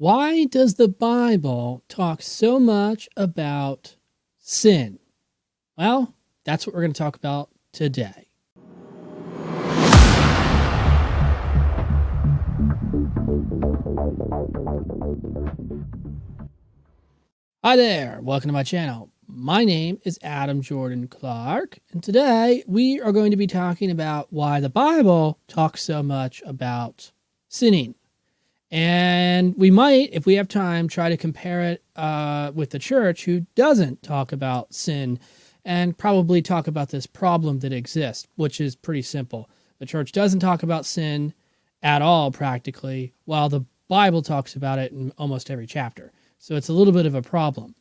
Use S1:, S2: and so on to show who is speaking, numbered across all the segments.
S1: Why does the Bible talk so much about sin? Well, that's what we're going to talk about today. Hi there, welcome to my channel. My name is Adam Jorden Clark, and today we are going to be talking about why the Bible talks so much about sinning. And we might, if we have time, try to compare it with the church, who doesn't talk about sin, and probably talk about this problem that exists, which is pretty simple. The church doesn't talk about sin at all, practically, while the Bible talks about it in almost every chapter. So it's a little bit of a problem.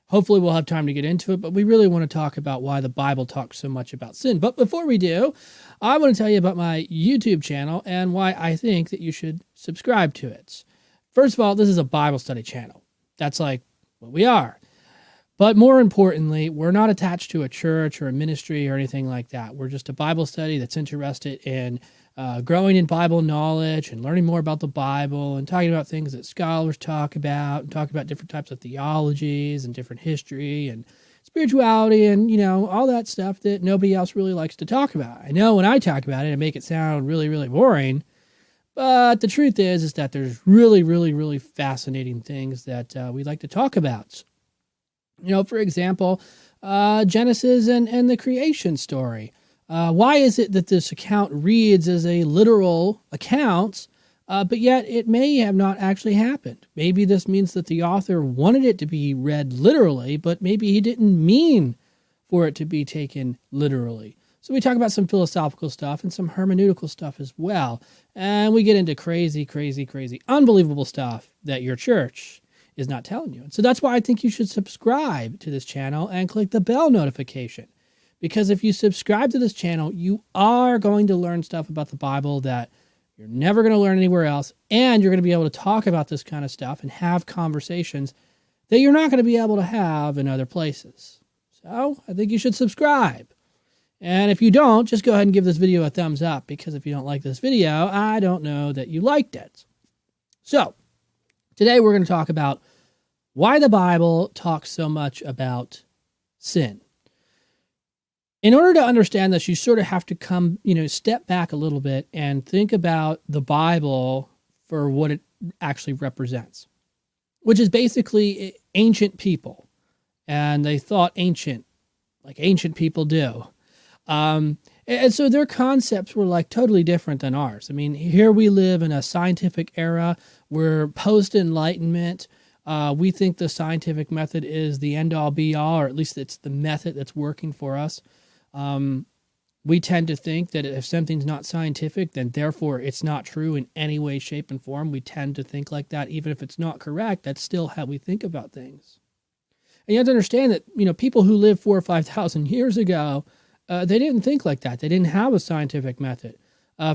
S1: Hopefully we'll have time to get into it, but we really want to talk about why the Bible talks so much about sin. But before we do, I want to tell you about my YouTube channel and why I think that you should subscribe to it. First of all, this is a Bible study channel. That's like what we are. But more importantly, we're not attached to a church or a ministry or anything like that. We're just a Bible study that's interested in growing in Bible knowledge and learning more about the Bible and talking about things that scholars talk about and talk about different types of theologies and different history and spirituality and, all that stuff that nobody else really likes to talk about. I know when I talk about it, I make it sound really, really boring, but the truth is that there's really, really, really fascinating things that we like to talk about. For example, Genesis and the creation story. Why is it that this account reads as a literal account, but yet it may have not actually happened? Maybe this means that the author wanted it to be read literally, but maybe he didn't mean for it to be taken literally. So we talk about some philosophical stuff and some hermeneutical stuff as well. And we get into crazy, crazy, crazy, unbelievable stuff that your church is not telling you. And so that's why I think you should subscribe to this channel and click the bell notification. Because if you subscribe to this channel, you are going to learn stuff about the Bible that you're never going to learn anywhere else. And you're going to be able to talk about this kind of stuff and have conversations that you're not going to be able to have in other places. So I think you should subscribe. And if you don't, just go ahead and give this video a thumbs up, because if you don't like this video, I don't know that you liked it. So today we're going to talk about why the Bible talks so much about sin. In order to understand this, you sort of have to step back a little bit and think about the Bible for what it actually represents, which is basically ancient people. And they thought ancient, like ancient people do. And so their concepts were like totally different than ours. I mean, here we live in a scientific era. We're post-Enlightenment. We think the scientific method is the end-all be-all, or at least it's the method that's working for us. We tend to think that if something's not scientific, then therefore it's not true in any way, shape, and form. We tend to think like that. Even if it's not correct, that's still how we think about things. And you have to understand that, people who lived 4,000 or 5,000 years ago, they didn't think like that. They didn't have a scientific method.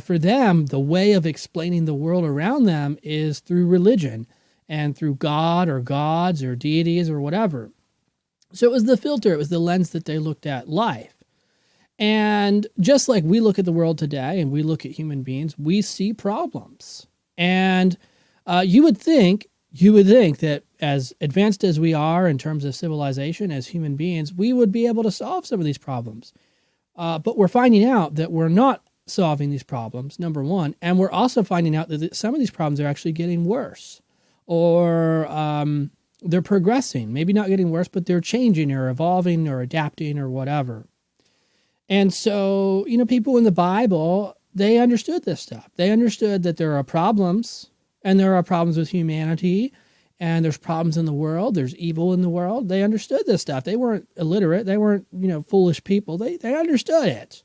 S1: For them, the way of explaining the world around them is through religion and through God or gods or deities or whatever. So it was the filter, it was the lens that they looked at life. And just like we look at the world today and we look at human beings, we see problems. And you would think that as advanced as we are in terms of civilization as human beings, we would be able to solve some of these problems. But we're finding out that we're not solving these problems, number one. And we're also finding out that some of these problems are actually getting worse, or they're progressing. Maybe not getting worse, but they're changing or evolving or adapting or whatever. And so, people in the Bible, they understood this stuff. They understood that there are problems, and there are problems with humanity, and there's problems in the world. There's evil in the world. They understood this stuff. They weren't illiterate. They weren't, foolish people. They understood it.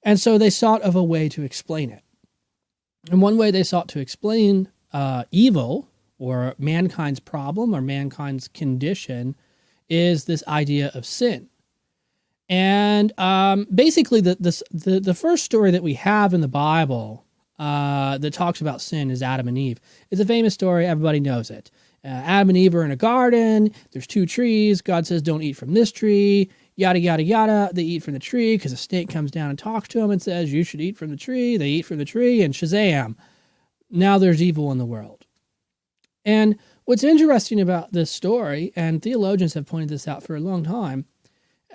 S1: And so they sought of a way to explain it. And one way they sought to explain evil, or mankind's problem, or mankind's condition, is this idea of sin. And basically, the first story that we have in the Bible that talks about sin is Adam and Eve. It's a famous story. Everybody knows it. Adam and Eve are in a garden. There's two trees. God says, don't eat from this tree. Yada, yada, yada. They eat from the tree because a snake comes down and talks to them and says, you should eat from the tree. They eat from the tree, and shazam, now there's evil in the world. And what's interesting about this story, and theologians have pointed this out for a long time,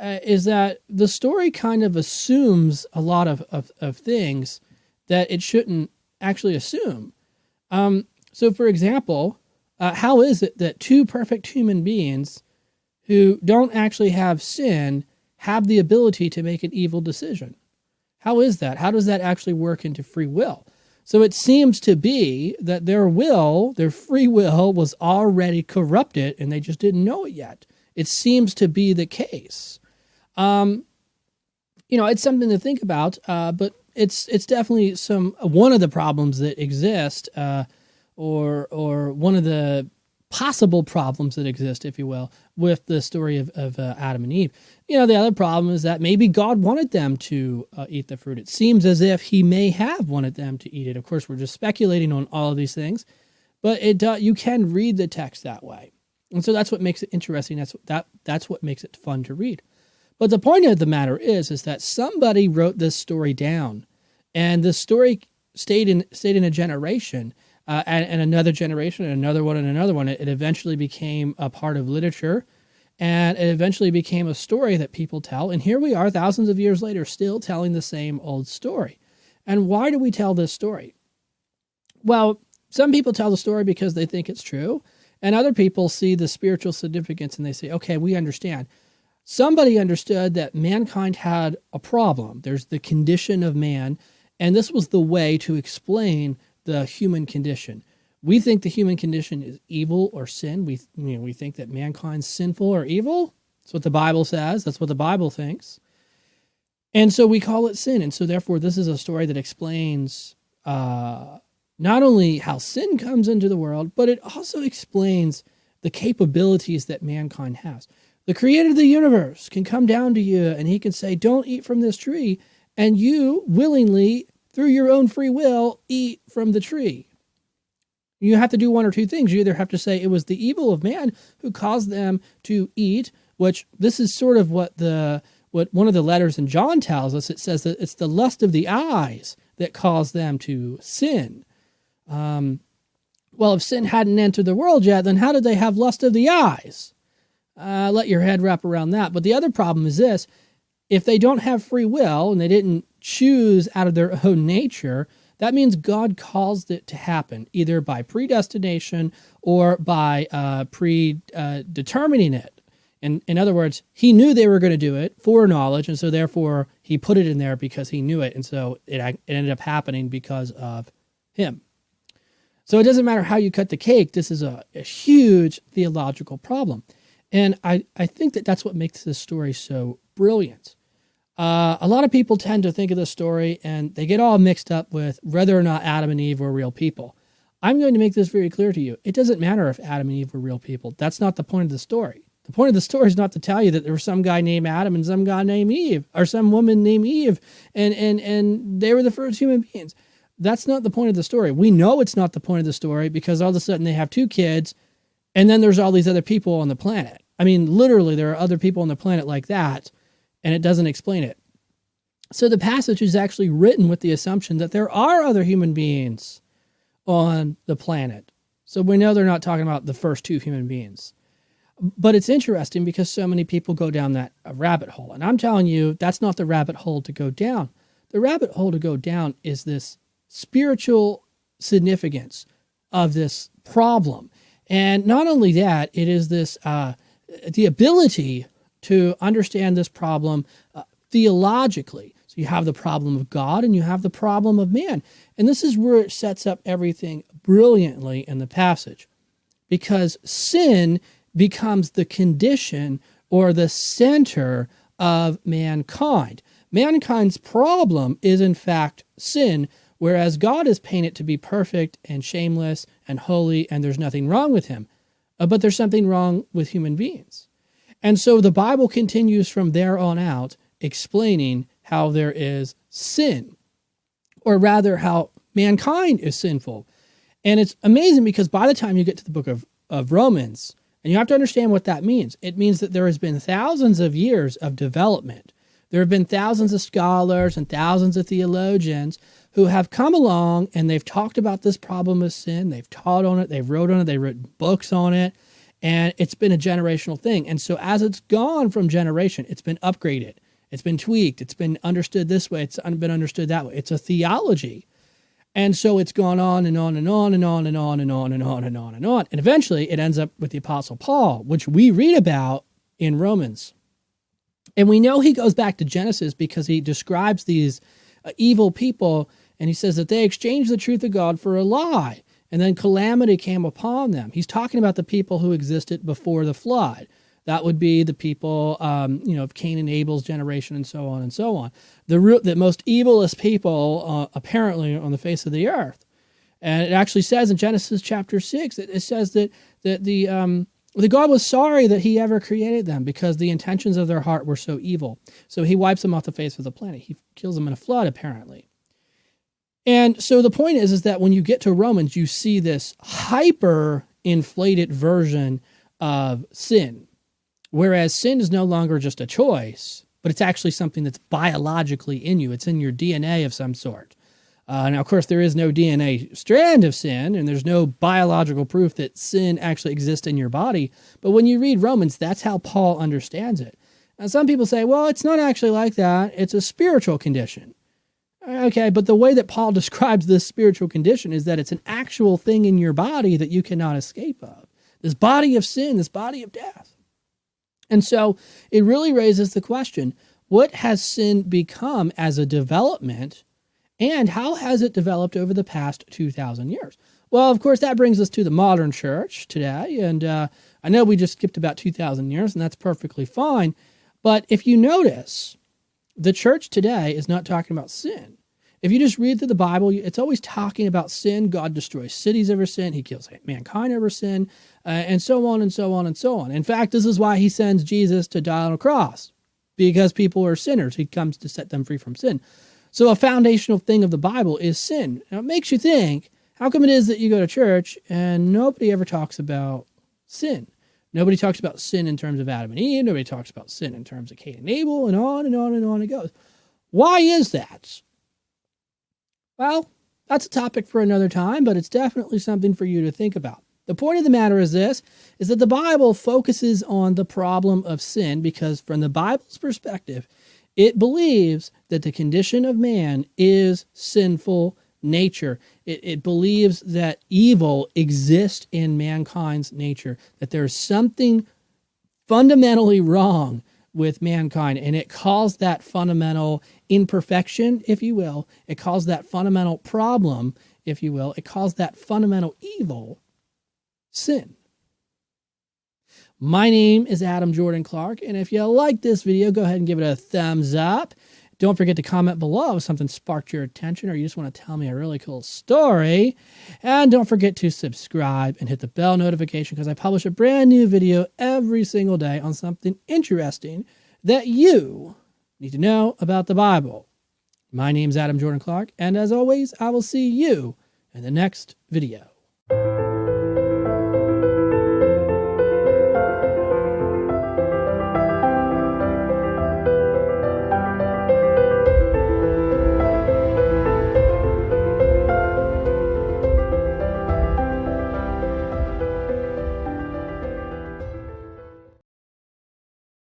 S1: is that the story kind of assumes a lot of things that it shouldn't actually assume. So, for example, how is it that two perfect human beings who don't actually have sin have the ability to make an evil decision? How is that? How does that actually work into free will? So it seems to be that their will, their free will, was already corrupted and they just didn't know it yet. It seems to be the case. It's something to think about, but it's definitely one of the problems that exist, or one of the possible problems that exist, if you will, with the story of Adam and Eve. The other problem is that maybe God wanted them to eat the fruit. It seems as if he may have wanted them to eat it. Of course, we're just speculating on all of these things, but you can read the text that way. And so that's what makes it interesting. That's what makes it fun to read. But the point of the matter is that somebody wrote this story down, and the story stayed in a generation, and another generation, and another one, and another one. It eventually became a part of literature, and it eventually became a story that people tell. And here we are, thousands of years later, still telling the same old story. And why do we tell this story? Well, some people tell the story because they think it's true, and other people see the spiritual significance and they say, okay, we understand. Somebody understood that mankind had a problem. There's the condition of man, and this was the way to explain the human condition. We think the human condition is evil or sin. We think that mankind's sinful or evil. That's what the Bible says. That's what the Bible thinks. And so we call it sin. And so therefore, this is a story that explains not only how sin comes into the world, but it also explains the capabilities that mankind has. The creator of the universe can come down to you and he can say, don't eat from this tree. And you willingly, through your own free will, eat from the tree. You have to do one or two things. You either have to say it was the evil of man who caused them to eat, which this is sort of what one of the letters in John tells us. It says that it's the lust of the eyes that caused them to sin. Well, if sin hadn't entered the world yet, then how did they have lust of the eyes? Let your head wrap around that. But the other problem is this. If they don't have free will and they didn't choose out of their own nature, that means God caused it to happen, either by predestination or by predetermining it. In other words, he knew they were going to do it, foreknowledge, and so therefore he put it in there because he knew it, and so it ended up happening because of him. So it doesn't matter how you cut the cake. This is a huge theological problem. And I think that that's what makes this story so brilliant. A lot of people tend to think of this story and they get all mixed up with whether or not Adam and Eve were real people. I'm going to make this very clear to you. It doesn't matter if Adam and Eve were real people. That's not the point of the story. The point of the story is not to tell you that there was some guy named Adam and some guy named Eve, or some woman named Eve, and they were the first human beings. That's not the point of the story. We know it's not the point of the story because all of a sudden they have two kids, and then there's all these other people on the planet. I mean, literally, there are other people on the planet like that, and it doesn't explain it. So the passage is actually written with the assumption that there are other human beings on the planet. So we know they're not talking about the first two human beings. But it's interesting because so many people go down that rabbit hole. And I'm telling you, that's not the rabbit hole to go down. The rabbit hole to go down is this spiritual significance of this problem. And not only that, it is this the ability to understand this problem theologically. So you have the problem of God and you have the problem of man. And this is where it sets up everything brilliantly in the passage. Because sin becomes the condition or the center of mankind. Mankind's problem is in fact sin, whereas God is painted to be perfect and shameless and holy, and there's nothing wrong with him. But there's something wrong with human beings. And so the Bible continues from there on out explaining how there is sin, or rather how mankind is sinful. And it's amazing because by the time you get to the book of Romans, and you have to understand what that means. It means that there has been thousands of years of development. There have been thousands of scholars and thousands of theologians who have come along and they've talked about this problem of sin. They've taught on it. They've wrote on it. They've written books on it. And it's been a generational thing. And so as it's gone from generation, it's been upgraded. It's been tweaked. It's been understood this way. It's been understood that way. It's a theology. And so it's gone on and on and on and on and on and on and on and on and on. And eventually it ends up with the Apostle Paul, which we read about in Romans. And we know he goes back to Genesis because he describes these evil people, and he says that they exchanged the truth of God for a lie, and then calamity came upon them. He's talking about the people who existed before the flood. That would be the people, of Cain and Abel's generation, and so on and so on. The most evilest people, apparently, on the face of the earth. And it actually says in Genesis chapter 6, it says that the God was sorry that he ever created them because the intentions of their heart were so evil. So he wipes them off the face of the planet. He kills them in a flood, apparently. And so the point is that when you get to Romans, you see this hyper-inflated version of sin. Whereas sin is no longer just a choice, but it's actually something that's biologically in you. It's in your DNA of some sort. Now, of course, there is no DNA strand of sin, and there's no biological proof that sin actually exists in your body. But when you read Romans, that's how Paul understands it. Now, some people say, well, it's not actually like that. It's a spiritual condition. Okay, but the way that Paul describes this spiritual condition is that it's an actual thing in your body that you cannot escape of. This body of sin, this body of death. And so it really raises the question, what has sin become as a development? And how has it developed over the past 2,000 years? Well, of course, that brings us to the modern church today. And I know we just skipped about 2,000 years, and that's perfectly fine. But if you notice, the church today is not talking about sin. If you just read through the Bible, it's always talking about sin. God destroys cities over sin. He kills mankind over sin, and so on and so on and so on. In fact, this is why he sends Jesus to die on a cross, because people are sinners. He comes to set them free from sin. So a foundational thing of the Bible is sin. Now, it makes you think, how come it is that you go to church and nobody ever talks about sin? Nobody talks about sin in terms of Adam and Eve. Nobody talks about sin in terms of Cain and Abel, and on and on and on it goes. Why is that? Well, that's a topic for another time, but it's definitely something for you to think about. The point of the matter is this, is that the Bible focuses on the problem of sin because from the Bible's perspective, it believes that the condition of man is sinful nature. It believes that evil exists in mankind's nature, that there's something fundamentally wrong with mankind, and it calls that fundamental imperfection, if you will. It calls that fundamental problem, if you will. It calls that fundamental evil sin. My name is Adam Jorden Clark, and if you like this video, go ahead and give it a thumbs up. Don't forget to comment below if something sparked your attention or you just want to tell me a really cool story. And don't forget to subscribe and hit the bell notification because I publish a brand new video every single day on something interesting that you need to know about the Bible. My name is Adam Jorden Clark, and as always, I will see you in the next video.